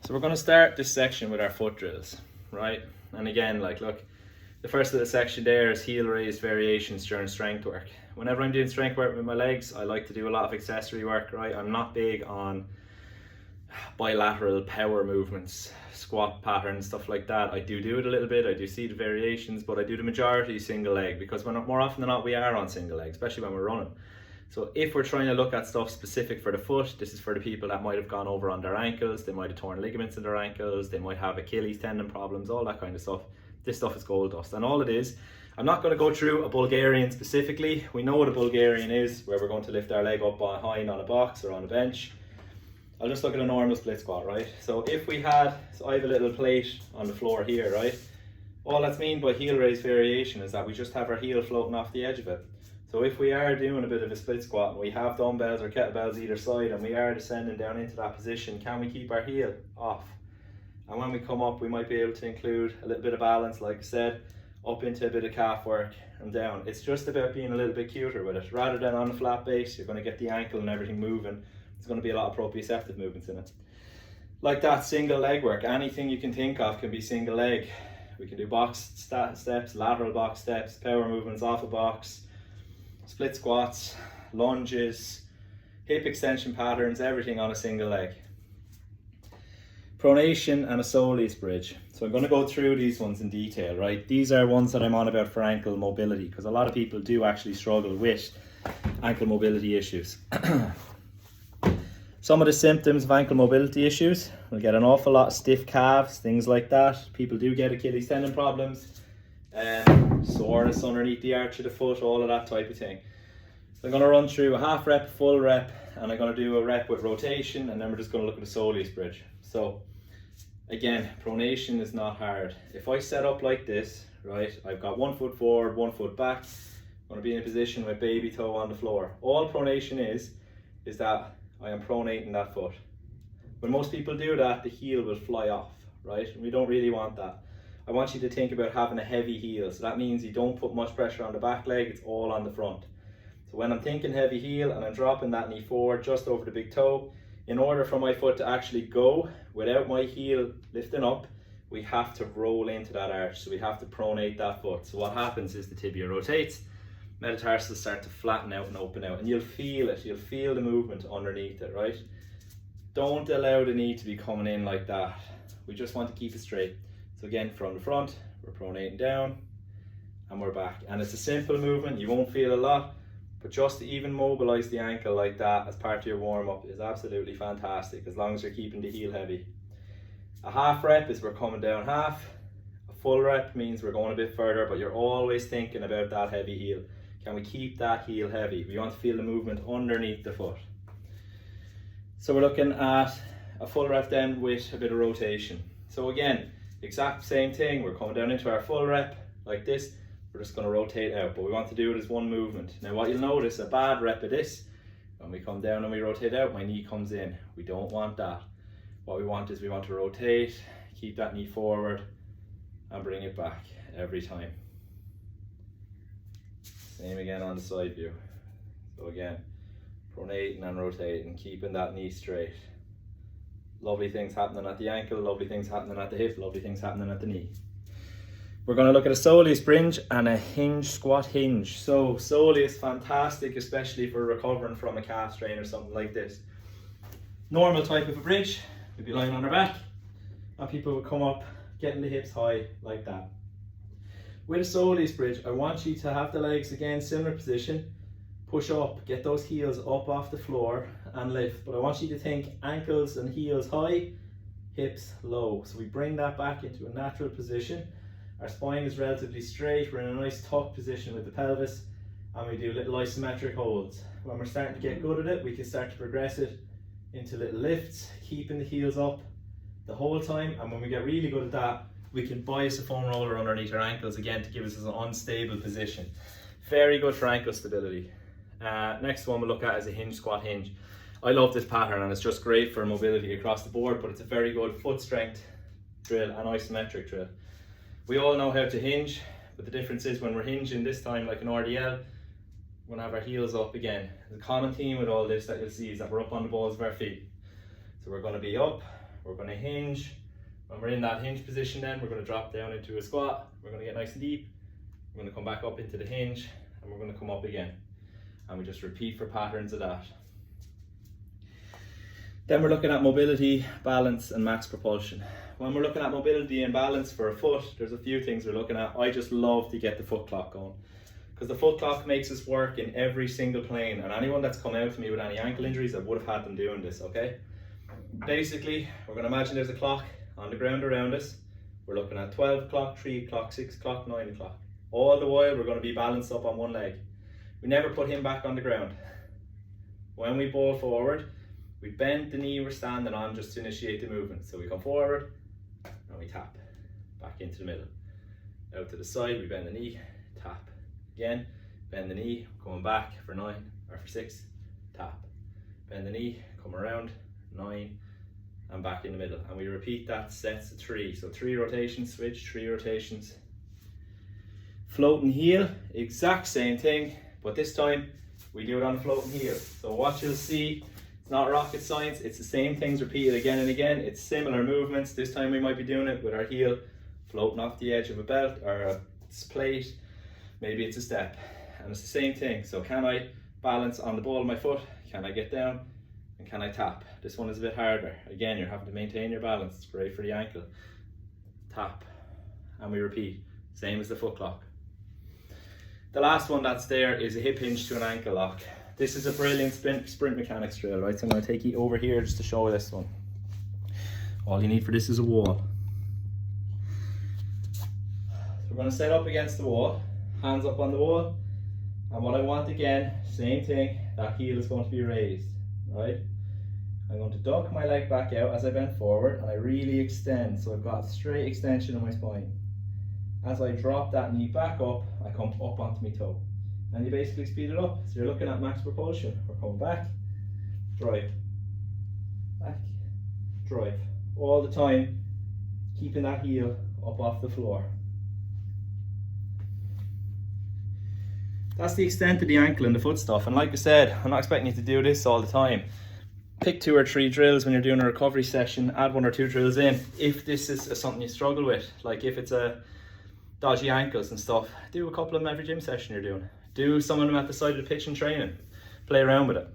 So we're going to start this section with our foot drills, right? And again, like look, the first little section there is heel raised variations during strength work. Whenever I'm doing strength work with my legs, I like to do a lot of accessory work, right? I'm not big on bilateral power movements, squat patterns, stuff like that. I do it a little bit, I do see the variations, but I do the majority single leg because more often than not we are on single leg, especially when we're running. So if we're trying to look at stuff specific for the foot, this is for the people that might have gone over on their ankles, they might have torn ligaments in their ankles, they might have Achilles tendon problems, all that kind of stuff. This stuff is gold dust. And all it is, I'm not going to go through a Bulgarian specifically. We know what a Bulgarian is, where we're going to lift our leg up behind on a box or on a bench. I'll just look at a normal split squat, right? So if we had, so I have a little plate on the floor here, right? All that's mean by heel raise variation is that we just have our heel floating off the edge of it. So if we are doing a bit of a split squat and we have dumbbells or kettlebells either side and we are descending down into that position, can we keep our heel off? And when we come up, we might be able to include a little bit of balance, like I said, up into a bit of calf work and down. It's just about being a little bit cuter with it. Rather than on a flat base, you're going to get the ankle and everything moving. There's going to be a lot of proprioceptive movements in it. Like that, single leg work, anything you can think of can be single leg. We can do box steps, lateral box steps, power movements off a box, split squats, lunges, hip extension patterns, everything on a single leg. Pronation and a soleus bridge. So I'm going to go through these ones in detail, right? These are ones that I'm on about for ankle mobility because a lot of people do actually struggle with ankle mobility issues. Some of the symptoms of ankle mobility issues, we'll get an awful lot of stiff calves, things like that. People do get Achilles tendon problems, soreness underneath the arch of the foot, all of that type of thing. So I'm going to run through a half rep, full rep, and I'm going to do a rep with rotation, and then we're just going to look at the soleus bridge. So again, pronation is not hard. If I set up like this, right, I've got 1 foot forward, 1 foot back. I'm going to be in a position with baby toe on the floor. All pronation is that I am pronating that foot. When most people do that, the heel will fly off, right? And we don't really want that. I want you to think about having a heavy heel. So that means you don't put much pressure on the back leg, it's all on the front. So when I'm thinking heavy heel and I'm dropping that knee forward just over the big toe, in order for my foot to actually go without my heel lifting up, we have to roll into that arch. So we have to pronate that foot. So what happens is the tibia rotates, metatarsals start to flatten out and open out, and you'll feel it, you'll feel the movement underneath it, right? Don't allow the knee to be coming in like that. We just want to keep it straight. So again, from the front, we're pronating down, and we're back. And it's a simple movement, you won't feel a lot, but just to even mobilize the ankle like that as part of your warm-up is absolutely fantastic, as long as you're keeping the heel heavy. A half rep is we're coming down half. A full rep means we're going a bit further, but you're always thinking about that heavy heel. Can we keep that heel heavy? We want to feel the movement underneath the foot. So we're looking at a full rep then with a bit of rotation. So again, exact same thing. We're coming down into our full rep like this. We're just going to rotate out, but we want to do it as one movement. Now what you'll notice, a bad rep of this, when we come down and we rotate out, my knee comes in. We don't want that. What we want is we want to rotate, keep that knee forward, and bring it back every time. Same again on the side view. So again, pronating and rotating, keeping that knee straight. Lovely things happening at the ankle, lovely things happening at the hip, lovely things happening at the knee. We're going to look at a soleus bridge and a hinge squat hinge. So soleus, fantastic, especially for recovering from a calf strain or something like this. Normal type of a bridge, we'd be lying on our back, and people would come up, getting the hips high like that. With a soleus bridge, I want you to have the legs again, similar position, push up, get those heels up off the floor and lift. But I want you to think ankles and heels high, hips low. So we bring that back into a natural position. Our spine is relatively straight, we're in a nice tuck position with the pelvis, and we do little isometric holds. When we're starting to get good at it, we can start to progress it into little lifts, keeping the heels up the whole time. And when we get really good at that, we can bias a foam roller underneath our ankles again to give us an unstable position. Very good for ankle stability. Next one we'll look at is a hinge squat hinge. I love this pattern and it's just great for mobility across the board, but it's a very good foot strength drill and isometric drill. We all know how to hinge, but the difference is when we're hinging this time like an RDL, we're going to have our heels up again. The common theme with all this that you'll see is that we're up on the balls of our feet. So we're going to be up, we're going to hinge. When we're in that hinge position, then we're going to drop down into a squat. We're going to get nice and deep. We're going to come back up into the hinge, and we're going to come up again. And we just repeat for patterns of that. Then we're looking at mobility, balance, and max propulsion. When we're looking at mobility and balance for a foot, there's a few things we're looking at. I just love to get the foot clock going, because the foot clock makes us work in every single plane, and anyone that's come out to me with any ankle injuries, I would have had them doing this, okay? Basically, we're going to imagine there's a clock on the ground around us. We're looking at 12 o'clock, 3 o'clock, 6 o'clock, 9 o'clock. All the while we're going to be balanced up on one leg. We never put him back on the ground. When we ball forward, we bend the knee we're standing on just to initiate the movement. So we come forward and we tap back into the middle. Out to the side, we bend the knee, tap. Again, bend the knee, coming back for 9 or for 6, tap. Bend the knee, come around, 9, and back in the middle. And we repeat that sets of 3. So 3 rotations, switch, 3 rotations. Floating heel, exact same thing, but this time we do it on a floating heel. So what you'll see, it's not rocket science, it's the same things repeated again and again. It's similar movements. This time we might be doing it with our heel floating off the edge of a belt or a plate. Maybe it's a step, and it's the same thing. So can I balance on the ball of my foot? Can I get down? And can I tap? This one is a bit harder. Again, you're having to maintain your balance. It's great for the ankle. Tap, and we repeat. Same as the foot clock. The last one that's there is a hip hinge to an ankle lock. This is a brilliant sprint mechanics drill, right? So I'm going to take you over here just to show this one. All you need for this is a wall. So we're going to set up against the wall, hands up on the wall, and what I want again, same thing, that heel is going to be raised, right? I'm going to duck my leg back out as I bend forward, and I really extend, so I've got a straight extension in my spine. As I drop that knee back up, I come up onto my toe. And you basically speed it up. So you're looking at max propulsion. We're coming back, drive, back, drive. All the time, keeping that heel up off the floor. That's the extent of the ankle and the foot stuff. And like I said, I'm not expecting you to do this all the time. Pick 2 or 3 drills when you're doing a recovery session. Add 1 or 2 drills in. If this is something you struggle with, like if it's a dodgy ankles and stuff, do a couple of them every gym session you're doing. Do some of them at the side of the pitch and training. Play around with it.